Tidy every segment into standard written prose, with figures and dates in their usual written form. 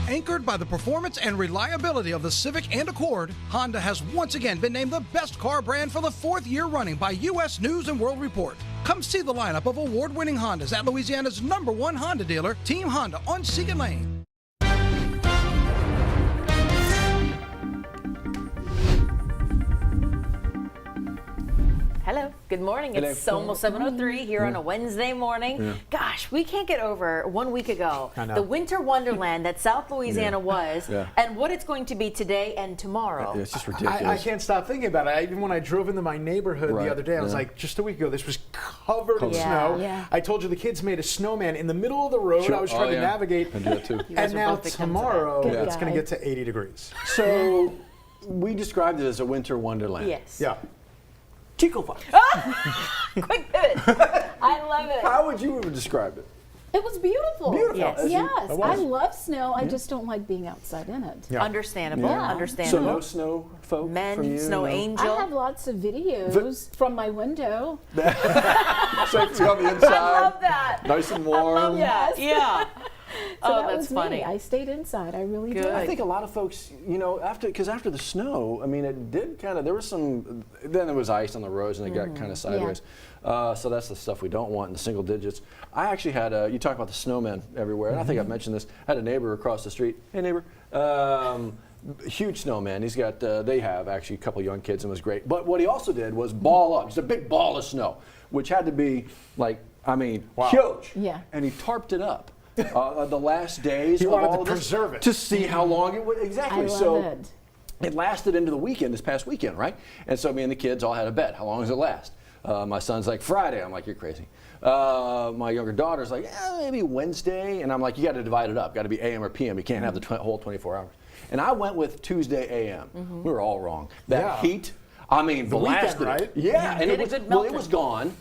Anchored by the performance and reliability of the Civic and Accord, Honda has once again been named the best car brand for the 4th year running by U.S. News and World Report. Come see the lineup of award-winning Hondas at Louisiana's #1 Honda dealer, Team Honda on Seagan Lane. Hello, good morning. It's almost 7:03 here on a Wednesday morning. Gosh, we can't get over 1 week ago the winter wonderland that South Louisiana was and what it's going to be today and tomorrow. It's just ridiculous. I can't stop thinking about it. Even when I drove into my neighborhood the other day, I was like, just a week ago, this was covered in snow. Yeah. I told you the kids made a snowman in the middle of the road. I was trying to navigate. I do that too. And now tomorrow, it's going to get to 80 degrees. So we described it as a winter wonderland. Yes. Yeah. Chico fun. Quick pivot. I love it. How would you have described it? It was beautiful. Beautiful. Yes, I love snow. I just don't like being outside in it. Yeah. Understandable. Yeah. Understandable. So no snow folk Men, from you? snow angel. I have lots of videos from my window. Safety on the inside. I love that. Nice and warm. Yes. Yeah. So Oh, that that's was funny. me. I stayed inside. I really Good. did. I think a lot of folks, you know, because after the snow, I mean, it did kind of, there was some, then there was ice on the roads and it got kind of sideways. So that's the stuff we don't want in the single digits. I actually had, you talk about the snowmen everywhere, and I think I've mentioned this. I had a neighbor across the street. Hey, neighbor. Huge snowman. He's got, they have actually a couple young kids and it was great. But what he also did was ball up. Just a big ball of snow, which had to be like, I mean, huge. Yeah. And he tarped it up. The last days He of wanted all to of this, preserve it. to see how long it would exactly. I love So it. it lasted into the weekend, this past weekend, right? And so me and the kids all had a bet. How long does it last? My son's like, Friday. I'm like, you're crazy. My younger daughter's like, maybe Wednesday. And I'm like, you got to divide it up. Got to be AM or PM. You can't have the whole 24 hours. And I went with Tuesday AM. We were all wrong. That heat, I mean, The weekend, blasted right? it. Yeah, and Did it a was, good well, it melting. was gone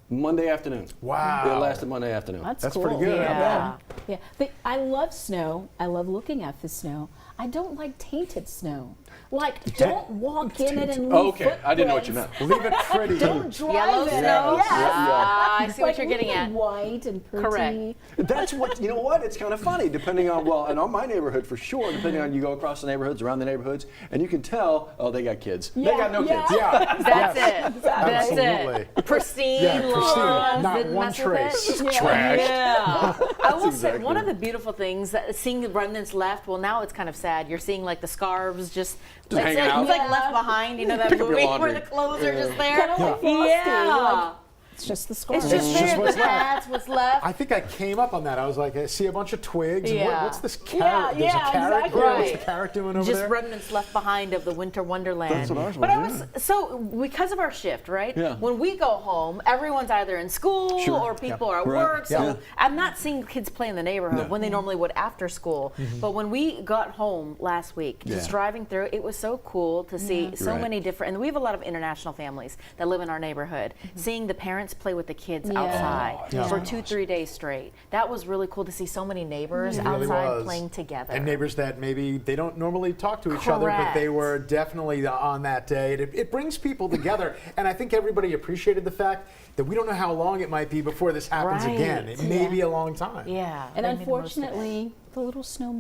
Monday afternoon. Wow. It lasted Monday afternoon. That's That's cool. pretty good. Yeah. Yeah. I love snow. I love looking at the snow. I don't like tainted snow. Like, don't walk in it and leave Okay, I didn't know what you meant. Leave it pretty. Don't drive Yellow in snow. it. Yes. I see what Like, you're getting leave it at. white and pretty. Correct. That's what, you know what, it's kind of funny, depending on, well, and on my neighborhood for sure, depending on, you go across the neighborhoods, around the neighborhoods, and you can tell, oh, they got kids. They got no kids. Yeah. That's it. That's Absolutely. it. Pristine. Yeah, pristine. lawns, Not didn't one mess with trace. it. Trash. Yeah. I will say, exactly one of the beautiful things, that seeing the remnants left, well, now it's kind of sad. You're seeing like the scarves just hanging it's out. like Left Behind, you know, that Pick up your movie laundry. where the clothes are just there. Kind of like Frosty. Yeah. It's just the scarf. It's just It's just there. what's The left. hats, what's left. I think I came up on that. I was like, I see a bunch of twigs. And Yeah. what's this carrot? There's yeah, a carrot exactly. here. What's the Right. carrot doing over Just there? remnants left behind of the winter wonderland. That's what ours But was, I was so because of our shift, right? Yeah. When we go home, everyone's either in school Sure. or people are at Right. work. So Yeah. I'm not seeing kids play in the neighborhood No. when they normally would after school. But when we got home last week, just Yeah. driving through, it was so cool to see so Right. many different. And we have a lot of international families that live in our neighborhood. Seeing the parents play with the kids outside for 2-3 days straight. That was really cool to see so many neighbors It really outside was. playing together. And neighbors that maybe they don't normally talk to each other, but they Correct. were definitely on that day. It brings people together. And I think everybody appreciated the fact that we don't know how long it might be before this happens Right. again. It may be a long time. Yeah. And they made the most of it. unfortunately, the little snow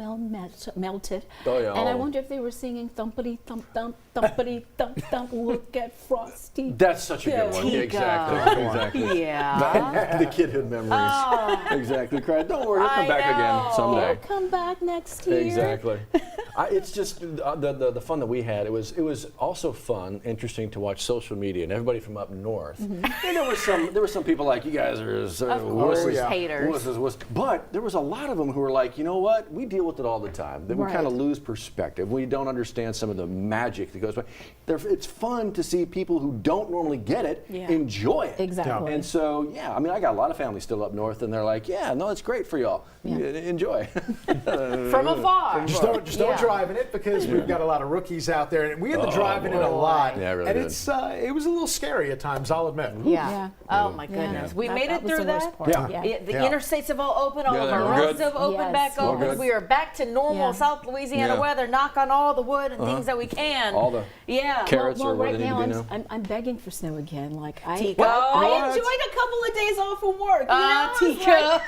melted. Oh, yeah. And I wonder if they were singing thumpity thump thump thumpity thump thump. Look at Frosty. That's such a good one. Tika. Exactly. Exactly. Yeah. The kidhood memories. Exactly. Cried, don't worry, he'll come back again someday. I'll come back next year. Exactly. It's just the fun that we had. It was also fun, interesting to watch social media and everybody from up north. And there were some people like, you guys are course, yeah. haters. But there was a lot of them who were like, you know what? We deal with it all the time. That we Right. kind of lose perspective. We don't understand some of the magic that goes by. It's fun to see people who don't normally get it enjoy it. Exactly. And so, yeah, I mean, I got a lot of families still up north, and they're like, yeah, no, it's great for y'all. Enjoy. From afar. Just don't drive in it because we've got a lot of rookies out there, and we had to drive in it a lot. Yeah, really and did. it was a little scary at times, I'll admit. Yeah. Oh my goodness. We made it was through the worst that. part. Yeah. Yeah, the Yeah. interstates have all opened, all Yeah, of they our were roads good. have opened Yes. back All open. good. We are back to normal Yeah. South Louisiana Yeah. weather. Knock on all the wood and things that we can. All the yeah. carrots Well, or what right they need now to be now. I'm begging for snow again. Like Tico. I enjoyed a couple of days off from work. Tico.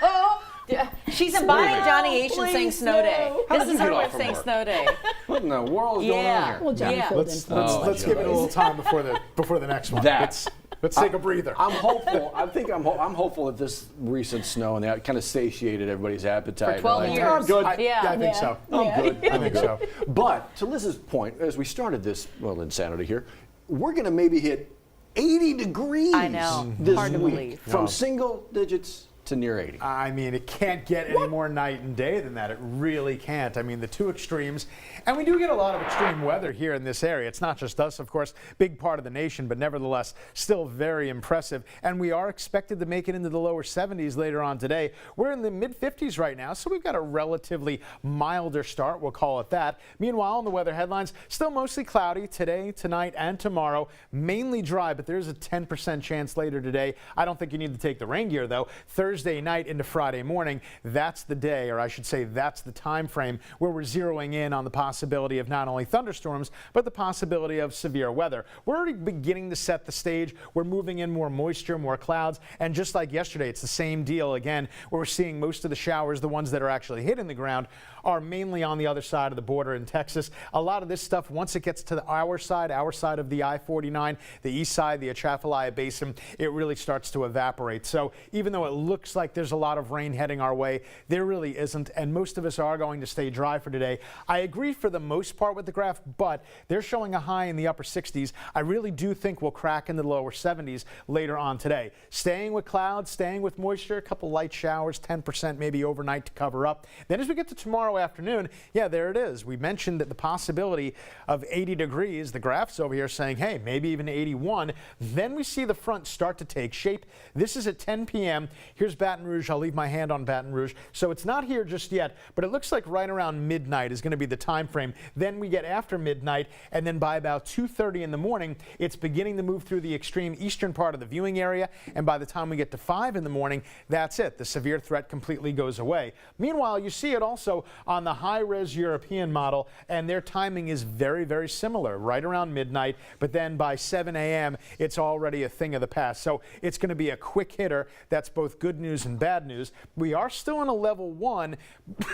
Yeah, she's embodying Johnny Asian saying snow day. How This did is you her get way off of from saying work? snow day. What in the world is going on here? Well, Johnny Yeah. filled in for Let's give it a little time before the next one. Let's take a breather. I'm hopeful. I'm hopeful that this recent snow and that kind of satiated everybody's appetite. For 12 Like, years. "Oh, I'm good. Yeah. I think so. I'm good. I think so. But to Liz's point, as we started this insanity here, we're going to maybe hit 80 degrees I know. this Hard to week, believe. from single digits to near 80. I mean, it can't get any more night and day than that. It really can't. I mean, the two extremes, and we do get a lot of extreme weather here in this area. It's not just us, of course, big part of the nation, but nevertheless, still very impressive. And we are expected to make it into the lower 70s later on today. We're in the mid 50s right now, so we've got a relatively milder start, we'll call it that. Meanwhile, in the weather headlines, still mostly cloudy today, tonight, and tomorrow. Mainly dry, but there's a 10% chance later today. I don't think you need to take the rain gear, though. Thursday night into Friday morning, that's the day, or I should say that's the time frame where we're zeroing in on the possibility of not only thunderstorms, but the possibility of severe weather. We're already beginning to set the stage. We're moving in more moisture, more clouds, and just like yesterday, it's the same deal again, where we're seeing most of the showers, the ones that are actually hitting the ground, are mainly on the other side of the border in Texas. A lot of this stuff, once it gets to our side of the I-49, the east side, the Atchafalaya Basin, it really starts to evaporate. So even though it looks like there's a lot of rain heading our way, there really isn't, and most of us are going to stay dry for today. I agree for the most part with the graph, but they're showing a high in the upper 60s. I really do think we'll crack in the lower 70s later on today. Staying with clouds, staying with moisture, a couple light showers, 10% maybe overnight to cover up. Then as we get to tomorrow afternoon, yeah, there it is. We mentioned that the possibility of 80 degrees, the graph's over here saying, hey, maybe even 81. Then we see the front start to take shape. This is at 10 p.m. Here's Baton Rouge. I'll leave my hand on Baton Rouge. So it's not here just yet, but it looks like right around midnight is going to be the time frame. Then we get after midnight, and then by about 2:30 in the morning, it's beginning to move through the extreme eastern part of the viewing area, and by the time we get to 5 in the morning, that's it. The severe threat completely goes away. Meanwhile, you see it also on the high-res European model, and their timing is very, very similar, right around midnight, but then by 7 a.m., it's already a thing of the past. So it's going to be a quick hitter. That's both good news and bad news. We are still in a level 1,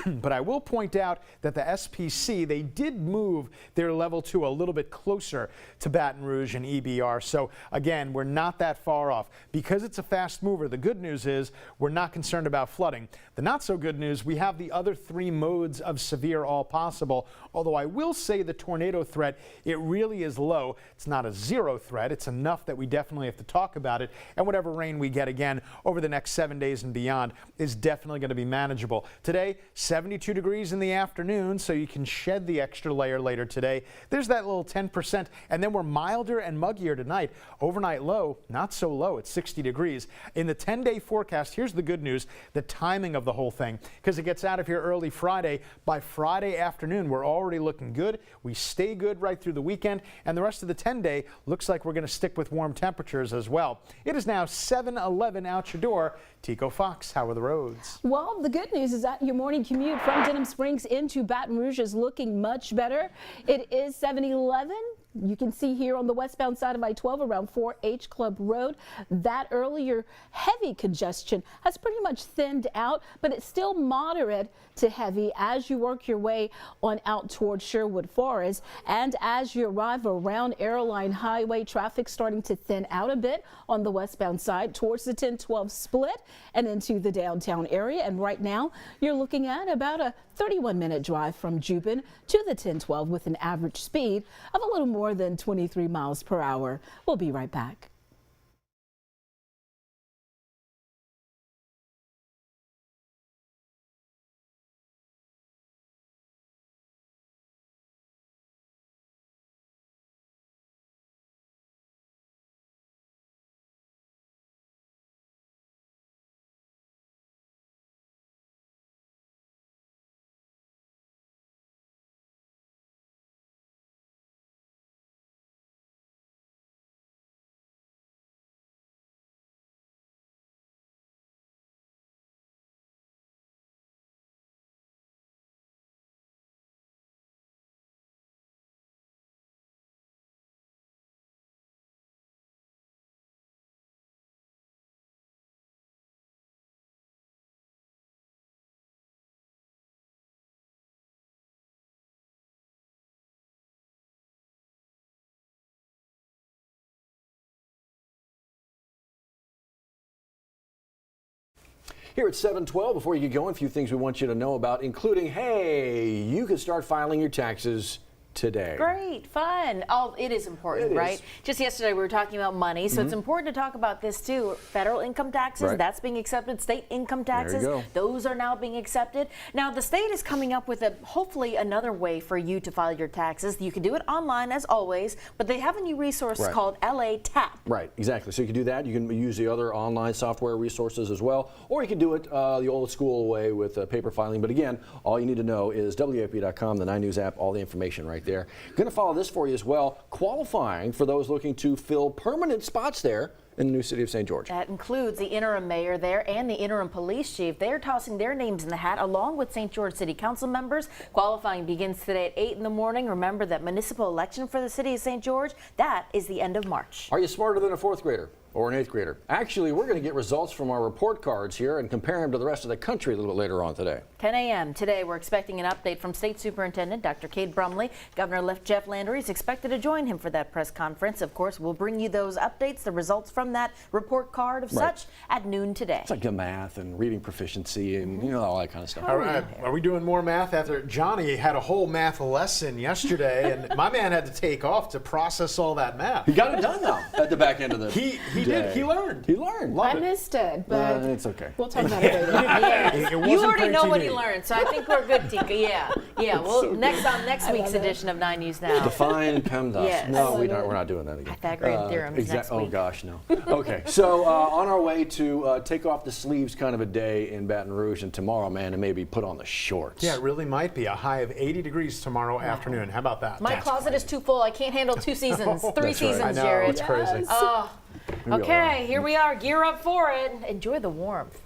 but I will point out that the SPC, they did move their level 2 a little bit closer to Baton Rouge and EBR. So again, we're not that far off. Because it's a fast mover, the good news is we're not concerned about flooding. The not so good news, we have the other 3 modes of severe all possible, although I will say the tornado threat, it really is low. It's not a zero threat. It's enough that we definitely have to talk about it, and whatever rain we get again over the next 7 days and beyond is definitely going to be manageable. Today, 72 degrees in the afternoon, so you can shed the extra layer later today. There's that little 10%, and then we're milder and muggier tonight. Overnight low, not so low, it's 60 degrees. In the 10-day forecast, here's the good news, the timing of the whole thing, because it gets out of here early Friday. By Friday afternoon, we're already looking good. We stay good right through the weekend, and the rest of the 10-day looks like we're going to stick with warm temperatures as well. It is now 7:11 out your door. Tico Fox, how are the roads? Well, the good news is that your morning commute from Denham Springs into Baton Rouge is looking much better. It is 7:11. You can see here on the westbound side of I-12 around 4H Club Road, that earlier heavy congestion has pretty much thinned out, but it's still moderate to heavy as you work your way on out towards Sherwood Forest. And as you arrive around Airline Highway, traffic starting to thin out a bit on the westbound side towards the 10-12 split and into the downtown area. And right now you're looking at about a 31-minute drive from Juban to the 10-12 with an average speed of a little more than 23 miles per hour. We'll be right back. Here at 7:12, before you get going, a few things we want you to know about, including, hey, you can start filing your taxes today. Great, fun. Oh, it is important, right? Just yesterday we were talking about money, so it's important to talk about this too. Federal income taxes, that's being accepted. State income taxes, those are now being accepted. Now the state is coming up with hopefully another way for you to file your taxes. You can do it online as always, but they have a new resource called LA Tap. Right, exactly. So you can do that. You can use the other online software resources as well, or you can do it the old school way with paper filing. But again, all you need to know is WAFB.com, the 9 News app, all the information right there. Going to follow this for you as well. Qualifying for those looking to fill permanent spots there in the new city of St. George. That includes the interim mayor there and the interim police chief. They're tossing their names in the hat along with St. George City Council members. Qualifying begins today at 8 in the morning. Remember that municipal election for the city of St. George, that is the end of March. Are you smarter than a 4th grader? Or an 8th grader? Actually, we're going to get results from our report cards here and compare them to the rest of the country a little bit later on today. 10 a.m. today, we're expecting an update from State Superintendent Dr. Cade Brumley. Governor Jeff Landry is expected to join him for that press conference. Of course, we'll bring you those updates, the results from that report card of such at noon today. It's like the math and reading proficiency and all that kind of stuff. Are we doing more math after Johnny had a whole math lesson yesterday and my man had to take off to process all that math? He got it done now at the back end of the He did. He learned. He learned. I missed it, but it's okay. We'll talk about it later. You already know what he learned, so I think we're good, Tika. Yeah. Well, so next week's edition of 9 News Now. Define PEMDAS. No, we're not doing that again. Pythagorean theorems next week. Oh gosh, no. Okay, so on our way to take off the sleeves kind of a day in Baton Rouge, and tomorrow, man, and maybe put on the shorts. Yeah, it really might be a high of 80 degrees tomorrow afternoon. How about that? My closet is too full. I can't handle 2 seasons, 3 seasons, I know, Jared. it's crazy. Oh. Okay, here we are. Gear up for it. Enjoy the warmth.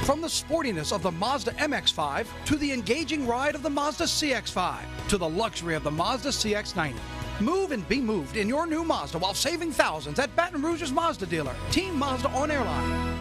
From the sportiness of the Mazda MX-5 to the engaging ride of the Mazda CX-5 to the luxury of the Mazda CX-90. Move and be moved in your new Mazda while saving thousands at Baton Rouge's Mazda dealer, Team Mazda on Airline.